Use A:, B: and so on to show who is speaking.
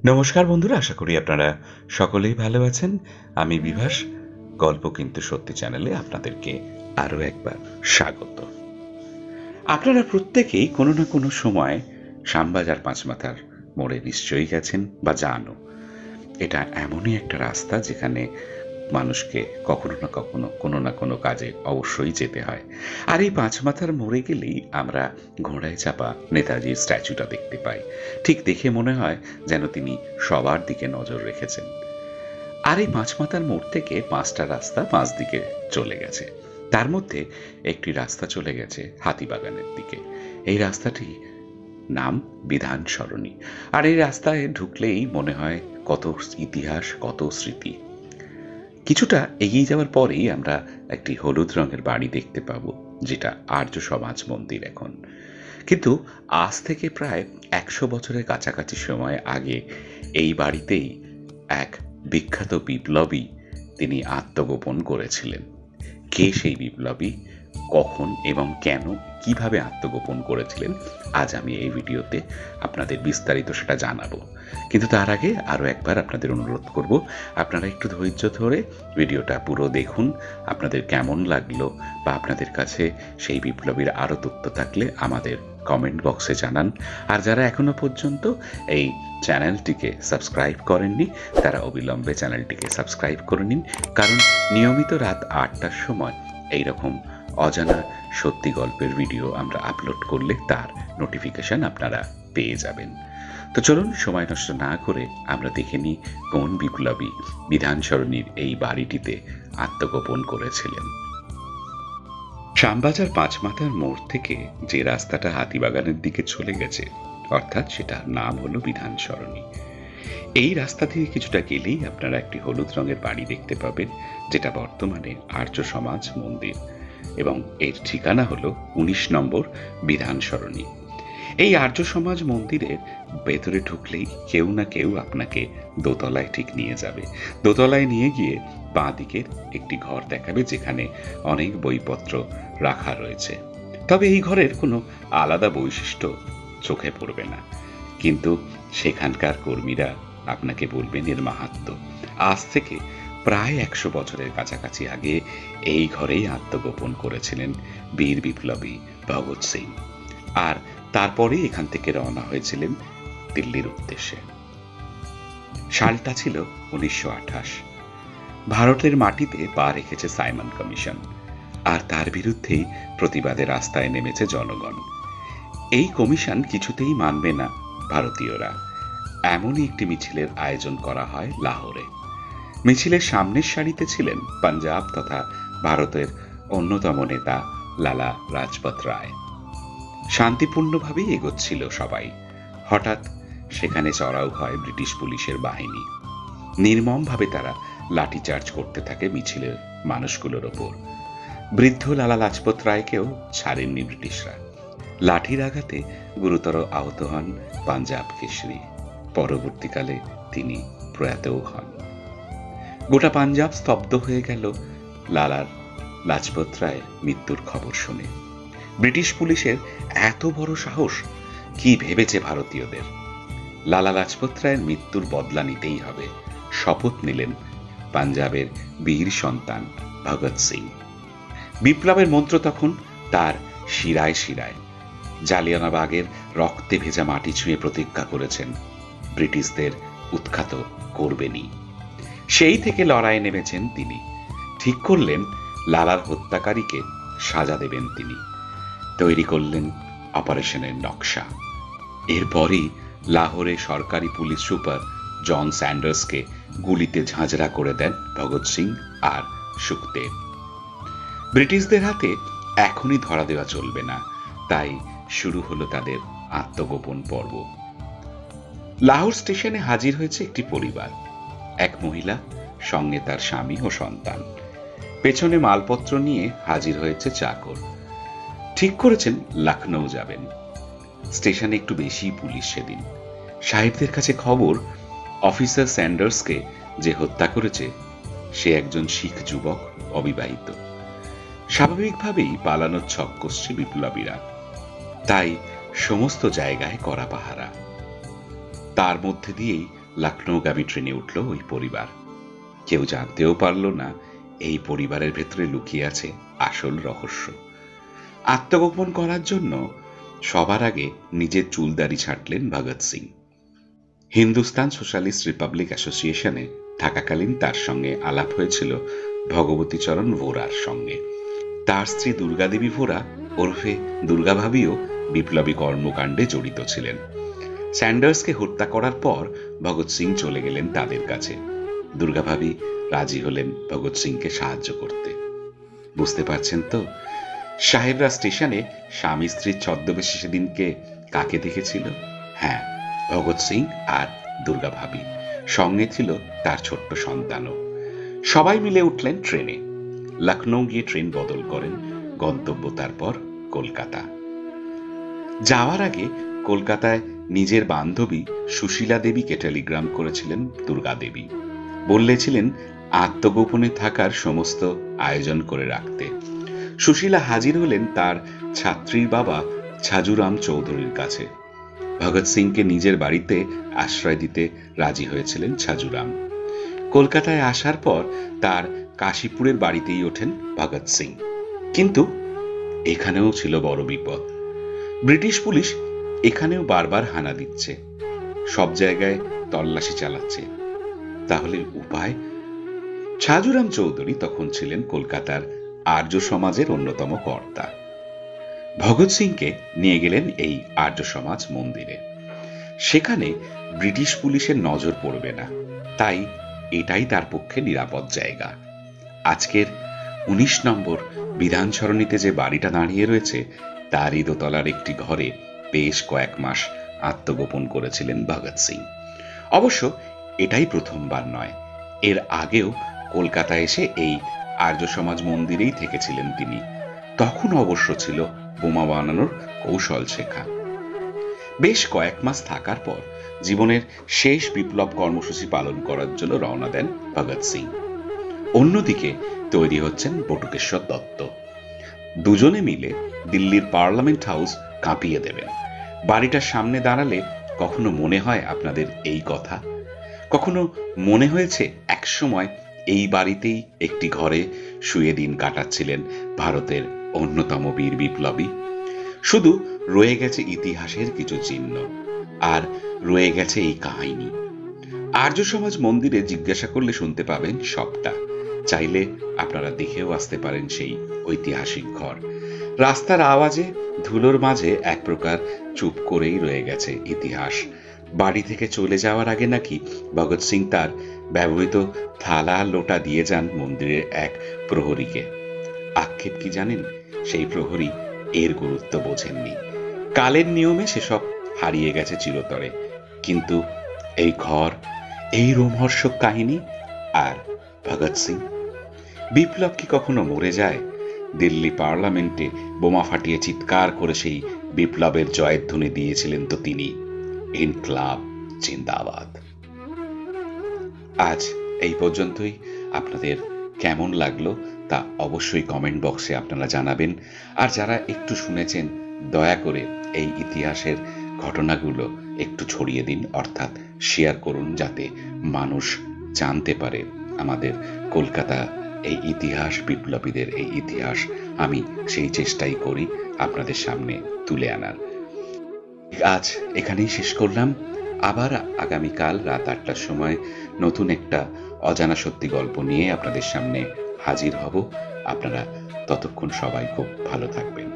A: নমস্কার বন্ধুরা, আশা করি আপনারা সকলেই ভালো আছেন। আমি বিভাস, গল্প কিন্তু সত্যি চ্যানেলে আপনাদেরকে আরও একবার স্বাগত। আপনারা প্রত্যেকেই কোনো না কোনো সময় শ্যামবাজার পাঁচমাথার মোড়ে নিশ্চয়ই গেছেন বা জানো। এটা এমনই একটা রাস্তা যেখানে মানুষকে কখনো না কখনো কোনো না কোনো কাজে অবশ্যই যেতে হয়। আর এই পাঁচমাথার মোড়ে গেলেই আমরা ঘোড়ায় চাপা নেতাজির স্ট্যাচুটা দেখতে পাই। ঠিক দেখে মনে হয় যেন তিনি সবার দিকে নজর রেখেছেন। আর এই পাঁচমাথার মোড় থেকে ৫টা রাস্তা ৫ দিকে চলে গেছে। তার মধ্যে একটি রাস্তা চলে গেছে হাতিবাগানের দিকে। এই রাস্তাটি নাম বিধান সরণি। আর এই রাস্তায় ঢুকলেই মনে হয় কত ইতিহাস, কত স্মৃতি। কিছুটা এগিয়ে যাওয়ার পরেই আমরা একটি হলুদ রঙের বাড়ি দেখতে পাবো, যেটা আর্য সমাজ মন্দির এখন। কিন্তু আজ থেকে প্রায় ১০০ বছরের কাছাকাছি সময় আগে এই বাড়িতেই এক বিখ্যাত বিপ্লবী তিনি আত্মগোপন করেছিলেন। কে সেই বিপ্লবী, কখন এবং কেন, কিভাবে আত্মগোপন করেছিলেন, আজ আমি এই ভিডিওতে আপনাদের বিস্তারিত সেটা জানাবো। কিন্তু তার আগে আরও একবার আপনাদের অনুরোধ করব, আপনারা একটু ধৈর্য ধরে ভিডিওটা পুরো দেখুন। আপনাদের কেমন লাগলো বা আপনাদের কাছে সেই বিপ্লবীর আরও তথ্য থাকলে আমাদের কমেন্ট বক্সে জানান। আর যারা এখনো পর্যন্ত এই চ্যানেলটিকে সাবস্ক্রাইব করেননি, তারা অবিলম্বে চ্যানেলটিকে সাবস্ক্রাইব করে নিন, কারণ নিয়মিত রাত ৮টার সময় এইরকম অজানা সত্যি গল্পের ভিডিও আমরা আপলোড করলে তার নোটিফিকেশন আপনারা পেয়ে যাবেন। তো চলুন সময় নষ্ট না করে আমরা দেখে নিই কোন বিপ্লবী বিধান সরণির এই বাড়িটিতে আত্মগোপন করেছিলেন। শ্যামবাজার পাঁচমাথার মোড় থেকে যে রাস্তাটা হাতিবাগানের দিকে চলে গেছে, অর্থাৎ সেটার নাম হলো বিধান সরণি। এই রাস্তা থেকে কিছুটা গেলেই আপনারা একটি হলুদ রঙের বাড়ি দেখতে পাবেন, যেটা বর্তমানে আর্য সমাজ মন্দির, এবং এর ঠিকানা হলো ১৯ নম্বর বিধান সরণি। এই আর্য সমাজ মন্দিরের ভেতরে ঢুকলেই কেউ না কেউ আপনাকে দোতলায় ঠিক নিয়ে যাবে। দোতলায় নিয়ে গিয়ে বাঁ দিকের একটি ঘর দেখাবে, যেখানে অনেক বইপত্র রাখা রয়েছে। তবে এই ঘরের কোনো আলাদা বৈশিষ্ট্য চোখে পড়বে না, কিন্তু সেখানকার কর্মীরা আপনাকে বলবেন এর মাহাত্ম্য। আজ থেকে প্রায় ১০০ বছরের কাছাকাছি আগে এই ঘরেই আত্মগোপন করেছিলেন বীর বিপ্লবী ভগৎ সিং। আর তারপরে এখান থেকে রওনা হয়েছিলেন দিল্লির উদ্দেশ্যে। সালটা ছিল ১৯২৮। ভারতের মাটিতে পা রেখেছে সাইমন কমিশন, আর তার বিরুদ্ধেই প্রতিবাদের রাস্তায় নেমেছে জনগণ। এই কমিশন কিছুতেই মানবে না ভারতীয়রা। এমনই একটি মিছিলের আয়োজন করা হয় লাহোরে। মিছিলের সামনের সারিতে ছিলেন পাঞ্জাব তথা ভারতের অন্যতম নেতা লালা লাজপত রায়। শান্তিপূর্ণভাবেই এগোচ্ছিল সবাই। হঠাৎ সেখানে চড়াও হয় ব্রিটিশ পুলিশের বাহিনী। নির্মমভাবে তারা লাঠিচার্জ করতে থাকে মিছিলের মানুষগুলোর ওপর। বৃদ্ধ লালা লাজপত রায়কেও ছাড়েননি ব্রিটিশরা। লাঠির আঘাতে গুরুতর আহত হন পাঞ্জাব কেশরী। পরবর্তীকালে তিনি প্রয়াতও হন। গোটা পাঞ্জাব স্তব্ধ হয়ে গেল লালার লাজপত রায়ের মৃত্যুর খবর শুনে। ব্রিটিশ পুলিশের এত বড় সাহস, কি ভেবেছে ভারতীয়দের? লালা লাজপত রায়ের মৃত্যুর বদলা নিতেই হবে, শপথ নিলেন পাঞ্জাবের বীর সন্তান ভগৎ সিং। বিপ্লবের মন্ত্র তখন তার শিরায় শিরায়। জালিয়ানবাগের রক্তে ভেজা মাটি ছুঁয়ে প্রতিজ্ঞা করেছেন ব্রিটিশদের উৎখাত করবেনই। সেই থেকে লড়াইয়ে নেমেছেন তিনি। ঠিক করলেন লালার হত্যাকারীকে সাজা দেবেন তিনি। তৈরি করলেন অপারেশনের নকশা। এরপরই লাহোরে সরকারি পুলিশ সুপার জন স্যান্ডার্সকে গুলিতে ঝাঁঝরা করে দেন ভগৎ সিং আর সুখদেব। ব্রিটিশদের হাতে এখনই ধরা দেওয়া চলবে না, তাই শুরু হলো তাদের আত্মগোপন পর্ব। লাহোর স্টেশনে হাজির হয়েছে একটি পরিবার। এক মহিলা, সঙ্গে তার স্বামী ও সন্তান। পেছনে মালপত্র নিয়ে হাজির হয়েছে চাকর। ঠিক করেছেন লখনৌ যাবেন। স্টেশনে একটু বেশি পুলিশ সেদিন। সাহেবদের কাছে খবর, অফিসার স্যান্ডার্সকে যে হত্যা করেছে সে একজন শিখ যুবক, অবিবাহিত। স্বাভাবিকভাবেই পালানোর ছক কষছে বিপ্লবীরা, তাই সমস্ত জায়গায় কড়া পাহারা। তার মধ্যে দিয়েই লখনৌগামী ট্রেনে উঠল ওই পরিবার। কেউ জানতেও পারল না এই পরিবারের ভেতরে লুকিয়ে আছে আসল রহস্য। আত্মগোপন করার জন্য সবার আগে নিজের চুলদাড়ি ছাঁটলেন ভগৎ সিং। হিন্দুস্তান সোশ্যালিস্ট রিপাবলিক অ্যাসোসিয়েশনে থাকাকালীন তার সঙ্গে আলাপ হয়েছিল ভগবতীচরণ ভোরার সঙ্গে। তার স্ত্রী দুর্গাদেবী ভোরা ওরফে দুর্গাভাবিও বিপ্লবী কর্মকাণ্ডে জড়িত ছিলেন। স্যান্ডার্সকে হত্যা করার পর ভগৎ সিং চলে গেলেন তাদের কাছে। দুর্গাভাবি রাজি হলেন ভগৎ সিংকে সাহায্য করতে। বুঝতে পারছেন তো, সাহেবরা স্টেশনে স্বামী স্ত্রীর ছদ্মবেশে সেদিনকে কাকে দেখেছিল? হ্যাঁ, ভগৎ সিং আর দুর্গাভাবি, সঙ্গে ছিল তার ছোট্ট সন্তানও। সবাই মিলে উঠলেন ট্রেনে। লখনৌ গিয়ে ট্রেন বদল করেন, গন্তব্য তারপর কলকাতা। যাওয়ার আগে কলকাতায় নিজের বান্ধবী সুশীলা দেবীকে টেলিগ্রাম করেছিলেন দুর্গাদেবী। বললেছিলেন আত্মগোপনে থাকার সমস্ত আয়োজন করে রাখতে। সুশীলা হাজির হলেন তার ছাত্রীর বাবা ছাজুরাম চৌধুরীর কাছে। ভগৎ সিংকে নিজের বাড়িতে আশ্রয় দিতে রাজি হয়েছিলেন ছাজুরাম। কলকাতায় আসার পর তার কাশীপুরের বাড়িতেই ওঠেন ভগৎ সিং। কিন্তু এখানেও ছিল বড় বিপদ। ব্রিটিশ পুলিশ এখানেও বারবার হানা দিচ্ছে, সব জায়গায় তল্লাশি চালাচ্ছে। তাহলে উপায়? ছাজুরাম চৌধুরী তখন ছিলেন কলকাতার আর্য সমাজের অন্যতম কর্তা। ভগৎ সিংকে নিয়ে গেলেন এই আর্য সমাজ মন্দিরে। সেখানে ব্রিটিশ পুলিশের নজর পড়বে না, তাই এটাই তার পক্ষে নিরাপদ জায়গা। আজকের 19 নম্বর বিধান সরণিতে যে বাড়িটা দাঁড়িয়ে রয়েছে, তারই দোতলার একটি ঘরে বেশ কয়েক মাস আত্মগোপন করেছিলেন ভগৎ সিং। অবশ্য এটাই প্রথমবার নয়, এর আগেও কলকাতায় এসে এই আর্য সমাজ মন্দিরেই থেকেছিলেন তিনি। তখন অবশ্য ছিল বোমা বানানোর কৌশল শেখা। বেশ কয়েক মাস থাকার পর জীবনের শেষ বিপ্লব কর্মসূচি পালন করার জন্য রওনা দেন ভগৎ সিং। অন্যদিকে তৈরি হচ্ছেন বটুকেশ্বর দত্ত। দুজনে মিলে দিল্লির পার্লামেন্ট হাউস কাঁপিয়ে দেবেন। বাড়িটার সামনে দাঁড়ালে কখনো মনে হয় আপনাদের এই কথা? কখনো মনে হয়েছে একসময় এই বাড়িতেই একটি ঘরে শুয়ে দিন কাটাচ্ছিলেন ভারতের অন্যতম বীর বিপ্লবী? শুধু রয়ে গেছে ইতিহাসের কিছু চিহ্ন, আর রয়ে গেছে এই কাহিনী। আর্য সমাজ মন্দিরে জিজ্ঞাসা করলে শুনতে পাবেন সবটা। চাইলে আপনারা দেখেও আসতে পারেন সেই ঐতিহাসিক ঘর। রাস্তার আওয়াজে ধুলোর মাঝে এক প্রকার চুপ করেই রয়ে গেছে ইতিহাস। বাড়ি থেকে চলে যাওয়ার আগে নাকি ভগৎ সিং তার ব্যবহৃত থালা লোটা দিয়ে যান মন্দিরের এক প্রহরীকে। আক্ষেপ কি জানেন? সেই প্রহরী এর গুরুত্ব বোঝেননি। কালের নিয়মে সেসব হারিয়ে গেছে চিরতরে। কিন্তু এই ঘর, এই রোমহর্ষক কাহিনী আর ভগৎ সিং, বিপ্লব কি কখনো মরে যায়? দিল্লি পার্লামেন্টে বোমা ফাটিয়ে চিৎকার করে সেই বিপ্লবের জয়ধ্বনি দিয়েছিলেন তো তিনি, ইনকলাব জিন্দাবাদ। আজ এই পর্যন্তই। আপনাদের কেমন লাগলো তা অবশ্যই কমেন্ট বক্সে আপনারা জানাবেন। আর যারা একটু শুনেছেন, দয়া করে এই ইতিহাসের ঘটনাগুলো একটু ছড়িয়ে দিন, অর্থাৎ শেয়ার করুন, যাতে মানুষ জানতে পারে আমাদের কলকাতা এই ইতিহাস, বিপ্লবীদের এই ইতিহাস। আমি সেই চেষ্টাই করি আপনাদের সামনে তুলে আনার। আজ এখানেই শেষ করলাম। আবার আগামীকাল রাত 8টার সময় নতুন একটা অজানা সত্যি গল্প নিয়ে আপনাদের সামনে হাজির হব। আপনারা ততক্ষণ সবাই খুব ভালো থাকবেন।